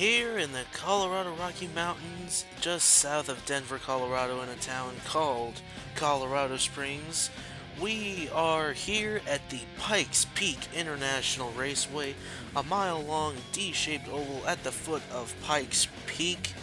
Here in the Colorado Rocky Mountains, just south of Denver, Colorado, in a town called Colorado Springs, we are here at the Pikes Peak International Raceway, a mile-long D-shaped oval at the foot of Pikes Peak.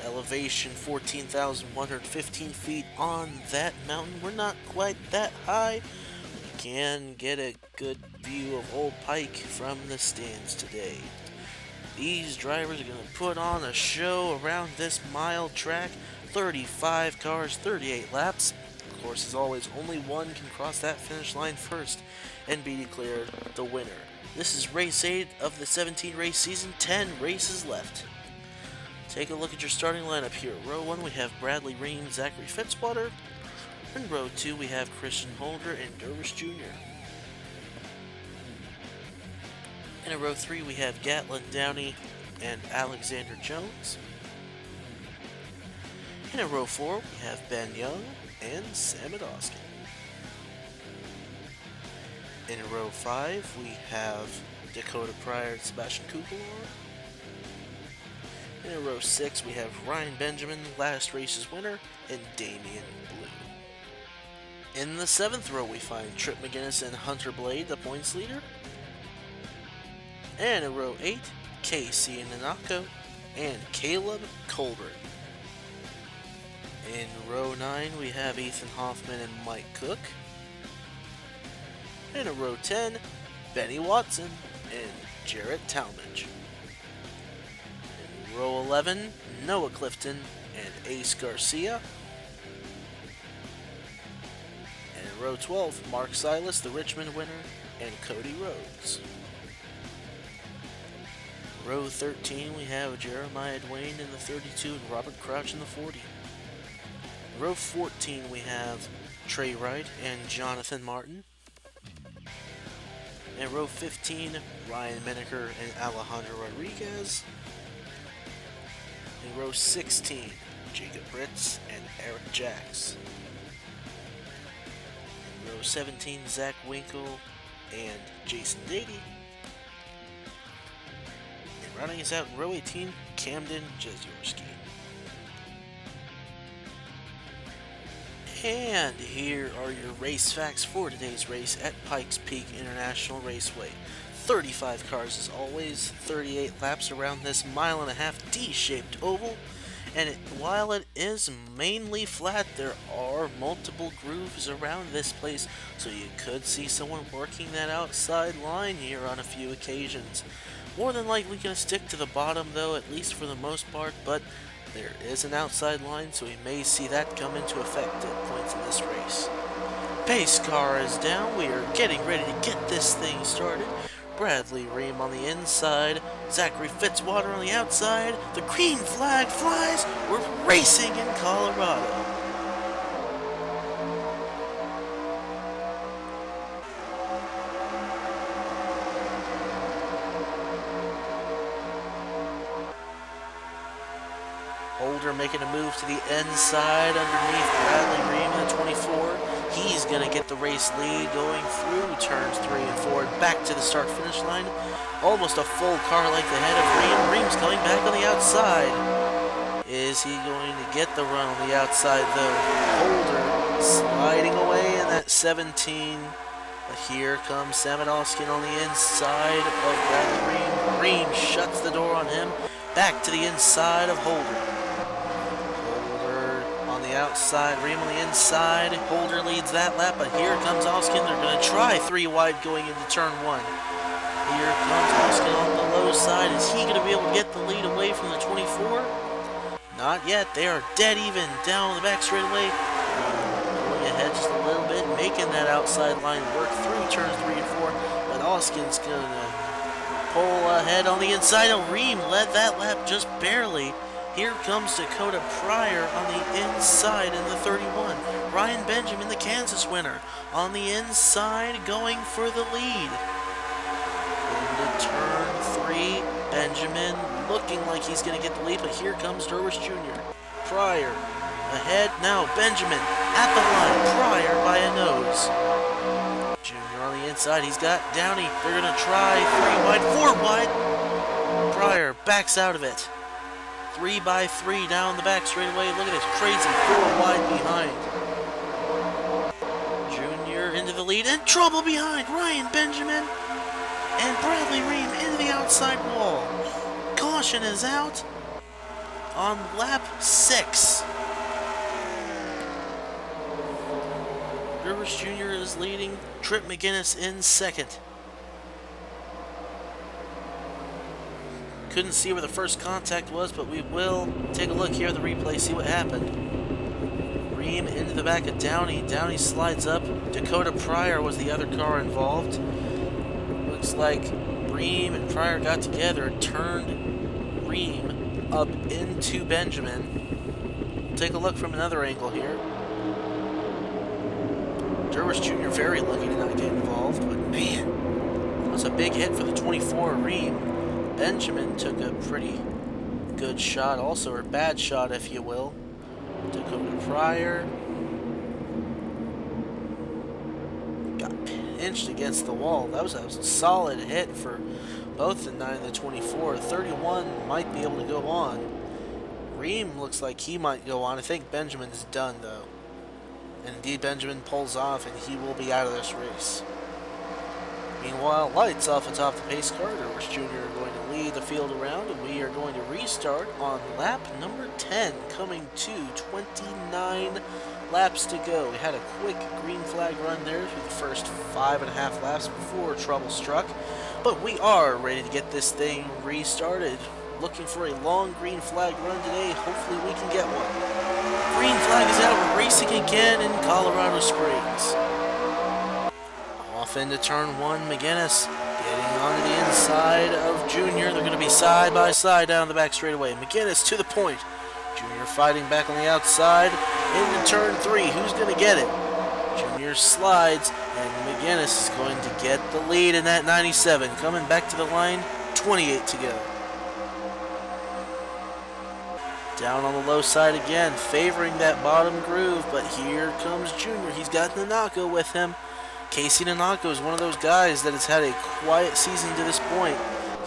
Elevation 14,115 feet on that mountain. We're not quite that high. We can get a good view of Old Pike from the stands today. These drivers are going to put on a show around this mile track. 35 cars, 38 laps. Of course, as always, only one can cross that finish line first and be declared the winner. This is race 8 of the 17 race season, 10 races left. Take a look at your starting lineup here. Row 1 we have Bradley Reim, Zachary Fitzwater. In row 2 we have Christian Holder and Dervish Jr. In row 3 we have Gatlin Downey and Alexander Jones. In row 4 we have Ben Jung and Samet Ozkan. In row 5 we have Dakota Prior and Sebastian Kugler. In row 6 we have Ryan Benjamin, last race's winner, and Damian Blue. In the 7th row we find Trip McGinnis and Hunter Blade, the points leader. And in row 8, Casey and Nanako and Caleb Colburn. In row 9 we have Ethan Hoffman and Mike Cook. And in row 10, Benny Watson and Jarrett Tallmadge. In row 11, Noah Clifton and Ace Garcia. And in row 12, Mark Sylas, the Richmond winner, and Cody Rhodes. Row 13, we have Jeremiah Dwayne in the 32 and Robert Crouch in the 40. Row 14, we have Trey Wright and Jonathan Martin. In row 15, Ryan Minneker and Alejandro Rodriguez. In row 16, Jacob Brits and Aric Jacks. In row 17, Zach Winkle and Jason Dady. And rounding us out in row 18, Camden Jeziorski. And here are your race facts for today's race at Pikes Peak International Raceway. 35 cars as always, 38 laps around this mile-and-a-half D-shaped oval. And while it is mainly flat, there are multiple grooves around this place, so you could see someone working that outside line here on a few occasions. More than likely going to stick to the bottom though, at least for the most part, but there is an outside line, so we may see that come into effect at points in this race. Pace car is down. We are getting ready to get this thing started. Bradley Reim on the inside, Zachary Fitzwater on the outside. The green flag flies. We're racing in Colorado. Holder making a move to the inside underneath Bradley Reim in the 24. He's going to get the race lead going through turns 3 and 4 back to the start-finish line. Almost a full car length ahead of Reim. Reim's coming back on the outside. Is he going to get the run on the outside though? Holder sliding away in that 17. But here comes Samet Ozkan on the inside of Bradley Reim. Reim shuts the door on him. Back to the inside of Holder. Outside, Reim on the inside. Holder leads that lap, but here comes Ozkan. They're going to try 3 wide going into turn 1. Here comes Ozkan on the low side. Is he going to be able to get the lead away from the 24? Not yet. They are dead even down the back straightaway. Going ahead just a little bit, making that outside line work through turns 3 and 4. But Ozkan's going to pull ahead on the inside. And Reim led that lap just barely. Here comes Dakota Prior on the inside in the 31. Ryan Benjamin, the Kansas winner, on the inside going for the lead. Into turn 3, Benjamin looking like he's going to get the lead, but here comes Dervish Jr. Prior ahead, now Benjamin at the line, Prior by a nose. Jr. on the inside, he's got Downey, they're going to try 3 wide, 4 wide. Prior backs out of it. 3 by 3 down the back straightaway. Look at this crazy 4 wide behind. Junior into the lead and trouble behind. Ryan Benjamin and Bradley Reim into the outside wall. Caution is out on lap 6. Rivers Jr. is leading. Trip McGinnis in second. Couldn't see where the first contact was, but we will take a look here at the replay, see what happened. Reim into the back of Downey. Downey slides up. Dakota Prior was the other car involved. Looks like Reim and Prior got together, turned Reim up into Benjamin. We'll take a look from another angle here. Rivers Jr. very lucky to not get involved, but man, that was a big hit for the 24 Reim. Benjamin took a pretty good shot, also, or bad shot, if you will. Dakota Prior got pinched against the wall. That was a solid hit for both the 9 and the 24. 31 might be able to go on. Reim looks like he might go on. I think Benjamin's done, though. And indeed, Benjamin pulls off, and he will be out of this race. Meanwhile, lights off atop the pace car. Rivers Jr. are going to lead the field around, and we are going to restart on lap number 10, coming to 29 laps to go. We had a quick green flag run there through the first 5.5 laps before trouble struck, but we are ready to get this thing restarted. Looking for a long green flag run today. Hopefully we can get one. Green flag is out. We're racing again in Colorado Springs. Off into turn 1, McGinnis getting onto the inside of Junior. They're going to be side by side down the back straightaway. McGinnis to the point. Junior fighting back on the outside into turn 3. Who's going to get it? Junior slides, and McGinnis is going to get the lead in that 97. Coming back to the line, 28 to go. Down on the low side again, favoring that bottom groove, but here comes Junior. He's got Nanako with him. Casey Nanako is one of those guys that has had a quiet season to this point.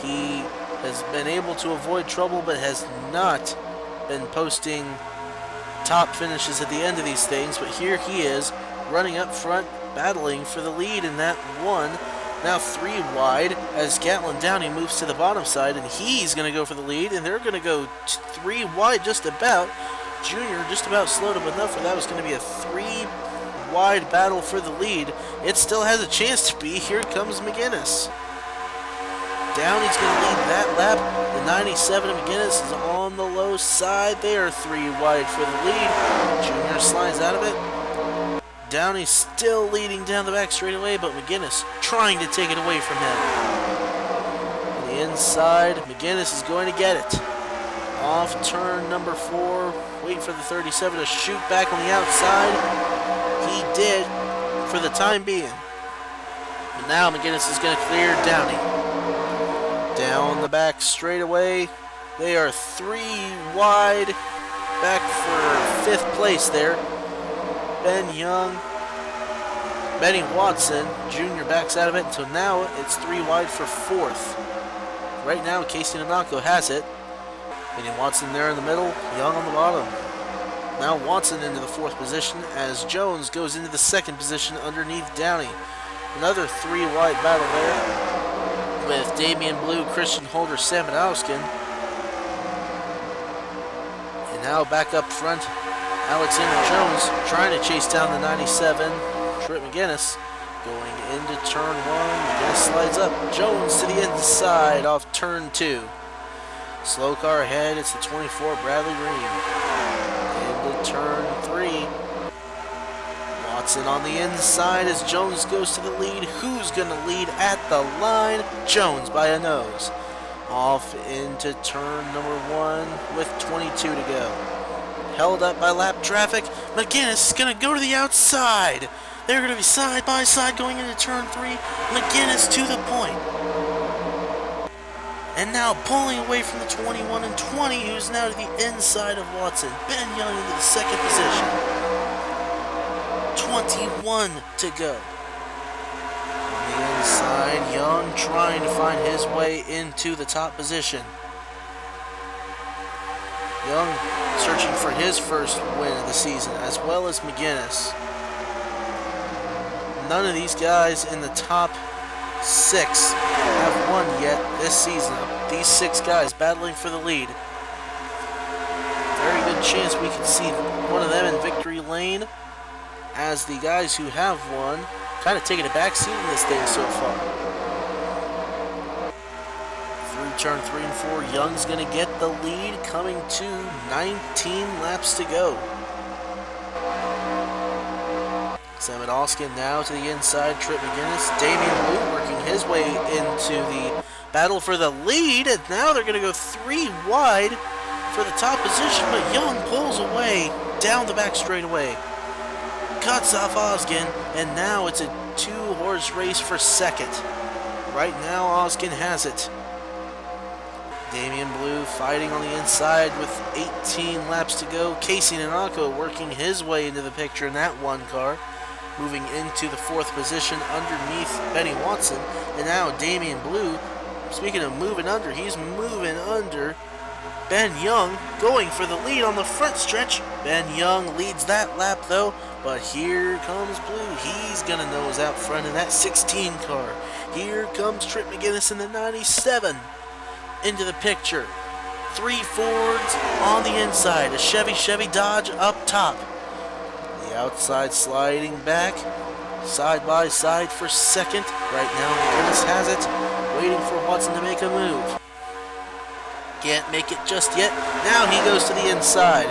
He has been able to avoid trouble, but has not been posting top finishes at the end of these things. But here he is, running up front, battling for the lead in that one. Now 3 wide as Gatlin Downey moves to the bottom side, and he's going to go for the lead, and they're going to go 3 wide just about. Junior just about slowed up enough for that was going to be a 3 wide battle for the lead. It still has a chance to be. Here comes McGinnis. Downey's going to lead that lap. The 97 of McGinnis is on the low side. They are 3 wide for the lead. Junior slides out of it. Downey still leading down the back straightaway, but McGinnis trying to take it away from him. On the inside, McGinnis is going to get it. Off turn number 4, waiting for the 37 to shoot back on the outside. He did for the time being. But now McGinnis is going to clear Downey. Down the back straightaway, they are 3 wide, back for 5th place there. Benny Watson Jr. backs out of it, so now it's 3 wide for 4th. Right now, Casey Nanako has it. Benny Watson there in the middle, Jung on the bottom. Now Watson into the 4th position as Jones goes into the 2nd position underneath Downey. Another 3 wide battle there with Damian Blue, Christian Holder, Samet Ozkan. And now back up front, Alexander Jones trying to chase down the 97. Trip McGinnis going into turn 1. McGinnis slides up. Jones to the inside off turn 2. Slow car ahead. It's the 24 Bradley Reim. Into turn 3. Watson on the inside as Jones goes to the lead. Who's going to lead at the line? Jones by a nose. Off into turn number 1 with 22 to go. Held up by lap traffic. McGinnis is going to go to the outside. They're going to be side by side going into turn 3. McGinnis to the point. And now pulling away from the 21 and 20, who's now to the inside of Watson. Ben Jung into the 2nd position. 21 to go. On the inside, Jung trying to find his way into the top position. Jung searching for his first win of the season, as well as McGinnis. None of these guys in the top 6 have won yet this season. These 6 guys battling for the lead. Very good chance we could see one of them in victory lane, as the guys who have won kind of taking a back seat in this thing so far. Through turn 3 and 4, Jung's going to get the lead, coming to 19 laps to go. Samet Ozkan now to the inside, Trip McGinnis. Damian Blue working his way into the battle for the lead, and now they're going to go 3 wide for the top position, but Jung pulls away down the back straightaway. Cuts off Ozkan, and now it's a 2-horse race for second. Right now, Ozkan has it. Damian Blue fighting on the inside with 18 laps to go. Nanako working his way into the picture in that one car, moving into the 4th position underneath Benny Watson. And now Damian Blue, speaking of moving under, he's moving under Ben Jung, going for the lead on the front stretch. Ben Jung leads that lap though, but here comes Blue. He's gonna nose out front in that 16 car. Here comes Trip McGinnis in the 97 into the picture. 3 Fords on the inside, a Chevy Dodge up top. The outside sliding back, side by side for second. Right now McGinnis has it, waiting for Watson to make a move. Can't make it just yet. Now he goes to the inside.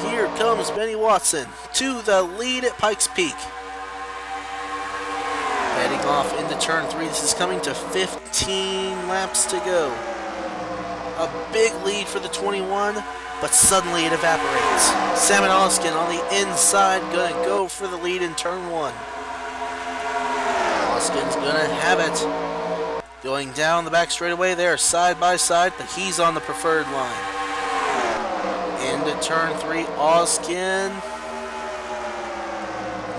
Here comes Benny Watson to the lead at Pikes Peak. Heading off into turn 3. This is coming to 15 laps to go. A big lead for the 21, but suddenly it evaporates. Samet Ozkan on the inside, gonna go for the lead in turn 1. Ozkan's gonna have it. Going down the back straightaway there, side by side, but he's on the preferred line. Into turn 3, Ozkan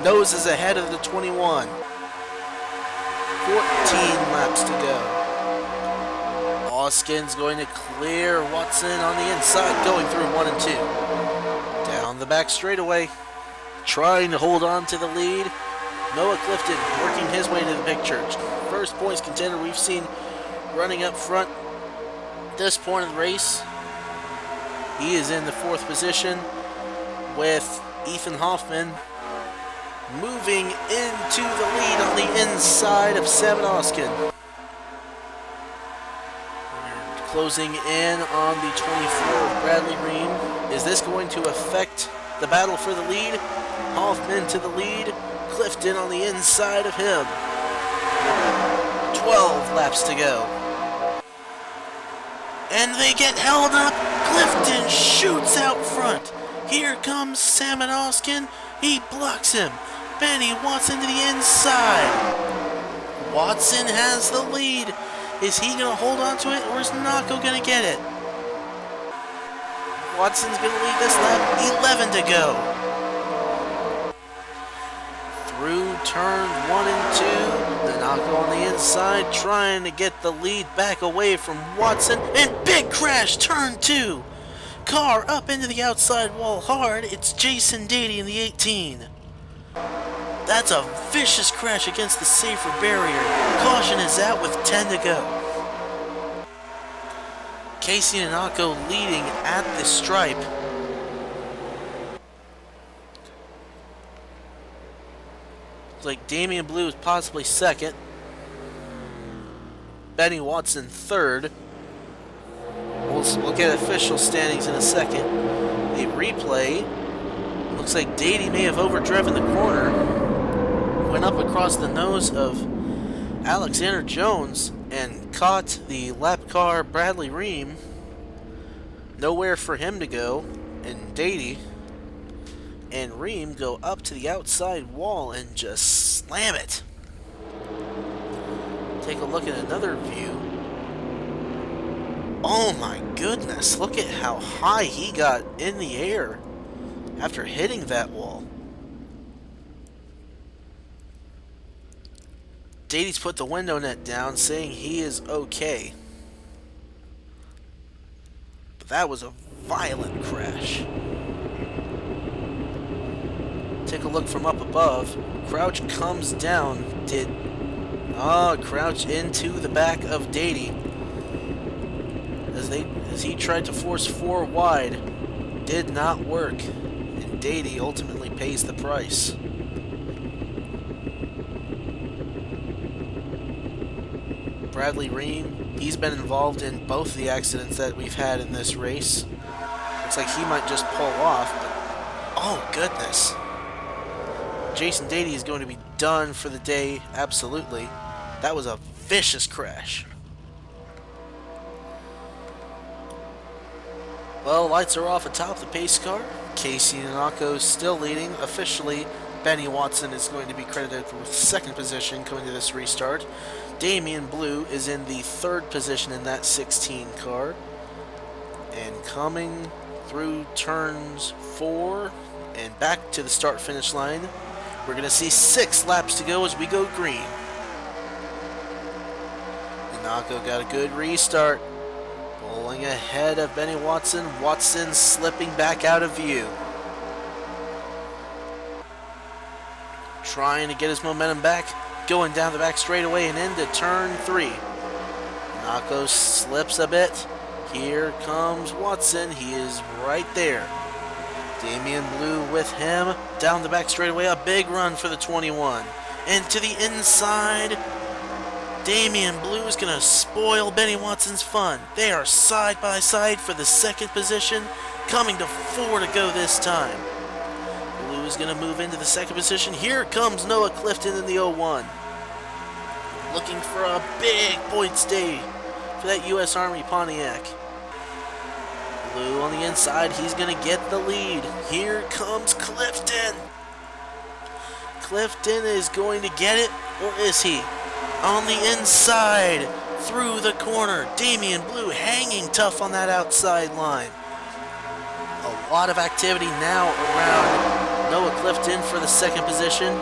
noses ahead of the 21. 14 laps to go. Ozkan's going to clear Watson on the inside, going through 1 and 2. Down the back straightaway, trying to hold on to the lead. Noah Clifton working his way to the picture. First points contender we've seen running up front this point of the race. He is in the 4th position with Ethan Hoffman moving into the lead on the inside of Samet Ozkan. Closing in on the 24 of Bradley Reim. Is this going to affect the battle for the lead? Hoffman to the lead. Clifton on the inside of him. 12 laps to go. And they get held up. Clifton shoots out front. Here comes Samet Ozkan. He blocks him. Benny Watson to the inside. Watson has the lead. Is he going to hold on to it, or is Nanako going to get it? Watson's going to lead this lap. 11 to go. Through turn 1 and 2, Nanako on the inside trying to get the lead back away from Watson, and big crash, turn 2. Car up into the outside wall hard. It's Jason Dady in the 18. That's a vicious crash against the safer barrier. Caution is out with 10 to go. Nanako leading at the stripe. Like Damian Blue is possibly second. Benny Watson third. We'll get official standings in a second. The replay looks like Dady may have overdriven the corner. Went up across the nose of Alexander Jones and caught the lap car Bradley Reim. Nowhere for him to go, and Dady and Reim go up to the outside wall and just slam it. Take a look at another view. Oh my goodness, look at how high he got in the air after hitting that wall. Dady's put the window net down, saying he is okay. But that was a violent crash. Take a look from up above. Crouch comes down. Crouch into the back of Dady. As he tried to force 4 wide. Did not work. And Dady ultimately pays the price. Bradley Reim, he's been involved in both the accidents that we've had in this race. Looks like he might just pull off, but oh goodness. Jason Dady is going to be done for the day, absolutely. That was a vicious crash. Well, lights are off atop the pace car. Casey Nanako still leading. Officially, Benny Watson is going to be credited with 2nd position coming to this restart. Damian Blue is in the 3rd position in that 16 car. And coming through turns 4 and back to the start-finish line, we're going to see 6 laps to go as we go green. Nanako got a good restart. Pulling ahead of Benny Watson. Watson slipping back out of view. Trying to get his momentum back. Going down the back straightaway and into turn 3. Nanako slips a bit. Here comes Watson. He is right there. Damian Blue with him. Down the back straightaway. A big run for the 21. And to the inside. Damian Blue is going to spoil Benny Watson's fun. They are side by side for the 2nd position. Coming to 4 to go this time. Blue is going to move into the 2nd position. Here comes Noah Clifton in the 01. Looking for a big points day for that U.S. Army Pontiac. Blue on the inside. He's going to get the lead. Here comes Clifton. Clifton is going to get it, or is he? On the inside, through the corner. Damian Blue hanging tough on that outside line. A lot of activity now around Noah Clifton for the 2nd position.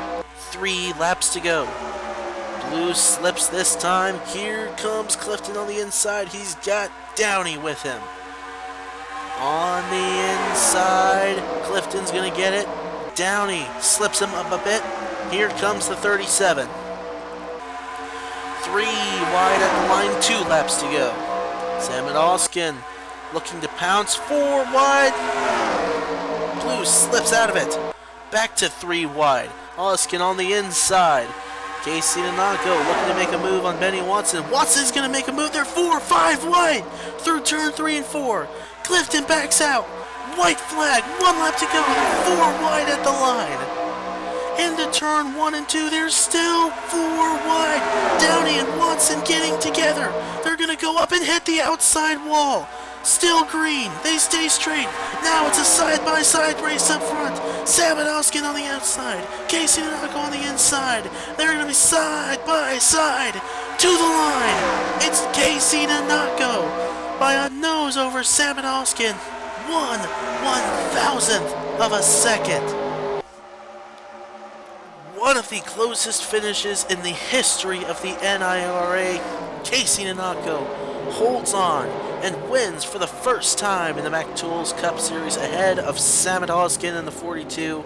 3 laps to go. Blue slips this time. Here comes Clifton on the inside. He's got Downey with him. On the inside, Clifton's going to get it. Downey slips him up a bit. Here comes the 37. 3 wide at the line, 2 laps to go. Samet Ozkan looking to pounce, 4 wide. Blue slips out of it. Back to 3 wide. Ozkan on the inside. Casey Nanako looking to make a move on Benny Watson. Watson's going to make a move there, 4, 5 wide. Through turn 3 and 4. Clifton backs out. White flag, 1 lap to go. 4 wide at the line. Into turn 1 and 2, there's still 4 wide. Downey and Watson getting together. They're going to go up and hit the outside wall. Still green. They stay straight. Now it's a side-by-side race up front. Samet Ozkan on the outside. Casey Nanako on the inside. They're going to be side-by-side to the line. It's Casey Nanako by a nose over Samet Ozkan. 1/1000th of a second. One of the closest finishes in the history of the NIRA. Casey Nanako holds on and wins for the first time in the MacTools Cup Series ahead of Samet Ozkan in the 42.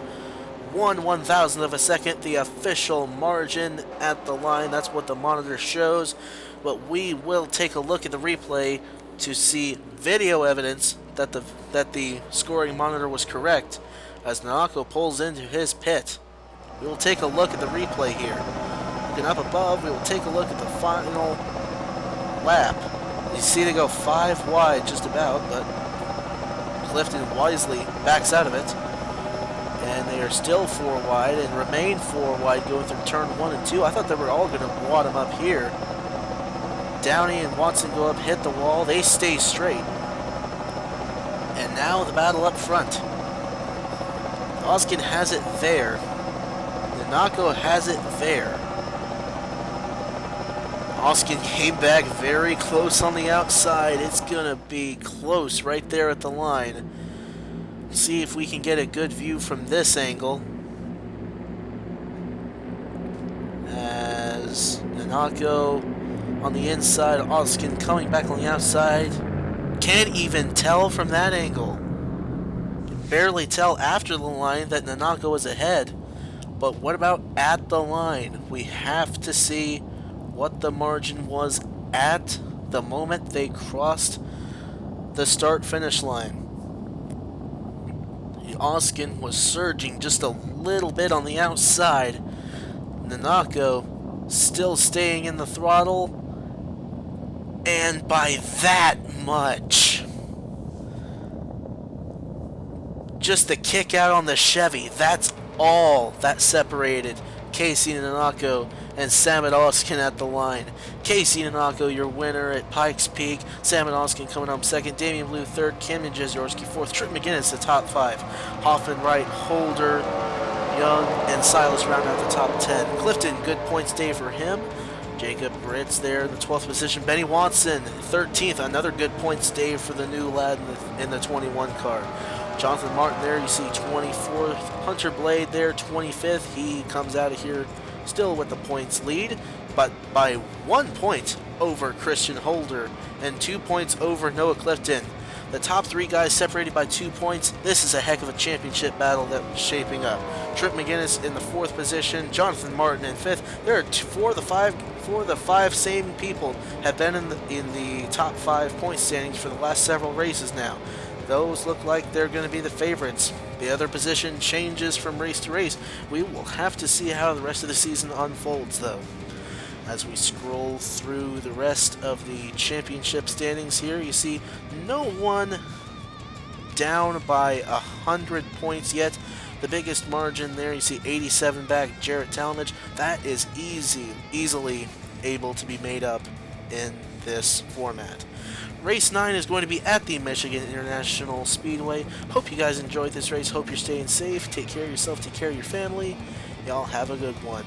1/1000th of a second, the official margin at the line. That's what the monitor shows. But we will take a look at the replay to see video evidence that the scoring monitor was correct as Nanako pulls into his pit. We will take a look at the replay here. Looking up above, we will take a look at the final lap. You see they go 5 wide just about, but Clifton wisely backs out of it. And they are still 4 wide and remain 4 wide going through turn 1 and 2. I thought they were all going to wad them up here. Downey and Watson go up, hit the wall. They stay straight. And now the battle up front. Ozkan has it there. Nanako has it there. Ozkan came back very close on the outside. It's going to be close right there at the line. See if we can get a good view from this angle. As Nanako on the inside, Ozkan coming back on the outside. Can't even tell from that angle. Can barely tell after the line that Nanako is ahead. But what about at the line? We have to see what the margin was at the moment they crossed the start-finish line. Ozkan was surging just a little bit on the outside. Nanako still staying in the throttle, and by that much. Just the kick out on the Chevy, that's all that separated Casey Nanako and Samet Ozkan at the line. Casey Nanako, your winner at Pike's Peak. Samet Ozkan coming up second. Damian Blue third. Cameron Jeziorski fourth. Trip McGinnis the top 5. Hoffman, Wright, Holder, Jung, and Sylas round out the top 10. Clifton, good points day for him. Jacob Brits there in the 12th position. Benny Watson, 13th. Another good points day for the new lad in the 21 car. Jonathan Martin there, you see 24th. Hunter Blade there, 25th. He comes out of here still with the points lead, but by 1 point over Christian Holder and 2 points over Noah Clifton. The top 3 guys separated by 2 points. This is a heck of a championship battle that's shaping up. Trip McGinnis in the 4th position, Jonathan Martin in 5th. There are four of the five same people have been in the top 5 point standings for the last several races now. Those look like they're going to be the favorites. The other position changes from race to race. We will have to see how the rest of the season unfolds, though. As we scroll through the rest of the championship standings here, you see no one down by 100 points yet. The biggest margin there, you see 87 back, Jarrett Tallmadge. That is easily able to be made up in this format. Race 9 is going to be at the Michigan International Speedway. Hope you guys enjoyed this race. Hope you're staying safe. Take care of yourself. Take care of your family. Y'all have a good one.